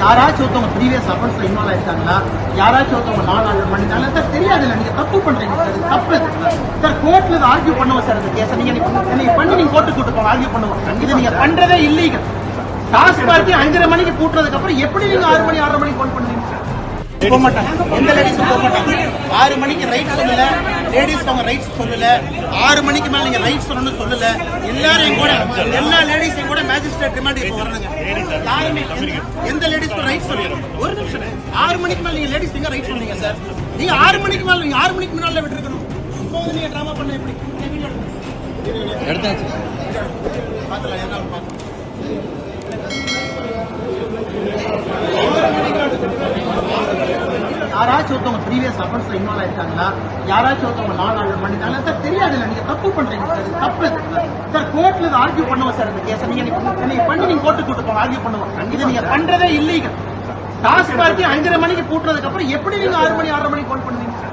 யாராச்சும் ஒருத்தவங்க previous அஃபென்ஸ்ல involve ஆயிருக்காங்களா, யாராச்சும் ஒருத்தவங்க நான் ஆர்டர் பண்ணிட்டாங்க சார், தெரியாதுல்ல, நீங்க தப்பு பண்றீங்க சார், இது தப்பு சார். கோர்ட்ல இதை ஆர்கியூ பண்ணுவோம் சார், இந்த கேஸை நீங்க பண்ணி நீங்க கோர்ட்டு கூட்டு போங்க, ஆர்கியூ பண்ணுவோம். இது நீங்க பண்றதே இல்லீகல். டாஸ்மார்க் 5:30 மணிக்கு பூட்டுறதுக்கு அப்புறம் எப்படி நீங்க 6 மணி 6:30 மணிக்கு கால் பண்ணுவீங்க? போக மாட்டாங்க, எந்த லேடிஸும் போக மாட்டாங்க. 6 மணிக்கு ரைட் சொல்லல, லேடிஸ்க்கு அவங்க ரைட்ஸ் சொல்லல, 6 மணிக்கு மேல நீங்க ரைட் சொல்லணும்னு சொல்லல. எல்லாரும் கூட, எல்லா லேடிஸையும் கூட மேஜிஸ்ட்ரேட் ரிமாண்ட் இப்போ வரணுங்க. யாருமே எந்த லேடிஸ்க்கும் ரைட் சொல்லல. ஒரு நிமிஷம், 6 மணிக்கு மேல நீங்க லேடிஸ் நீங்க ரைட் சொன்னீங்க சார். நீங்க 6 மணிக்கு மேல, நீங்க 6 மணிக்கு முன்னால விட்டுருக்கணும். இப்போ வந்து நீங்க டிராமா பண்ண எப்படி எடுத்தாச்சு பாத்தலாம், என்ன பார்க்கலாம். யாராச்சும் ஒருத்தவங்க ப்ரீவியஸ் அஃபென்ஸ்ல இன்வால்வ் ஆயிருக்காங்களா, யாராச்சும் ஒருத்தவங்க நான் ஆர்டர் பண்ணிட்டாங்க சார், தெரியாதுல்ல, நீங்க தப்பு பண்றீங்க சார், இது தப்பு சார். கோர்ட்ல இதை ஆர்கியூ பண்ணுவோம் சார், இந்த கேஸை நீங்க பண்ணி நீங்க கோர்ட்டு கூட்டு போங்க, ஆர்கியூ பண்ணுவோம். இது நீங்க பண்றதே இல்லீகல். டாஸ்மார்க் 5:30 மணிக்கு பூட்டுறதுக்கு அப்புறம் எப்படி நீங்க 6 மணி 6:30 மணிக்கு கால் பண்ணுவீங்க?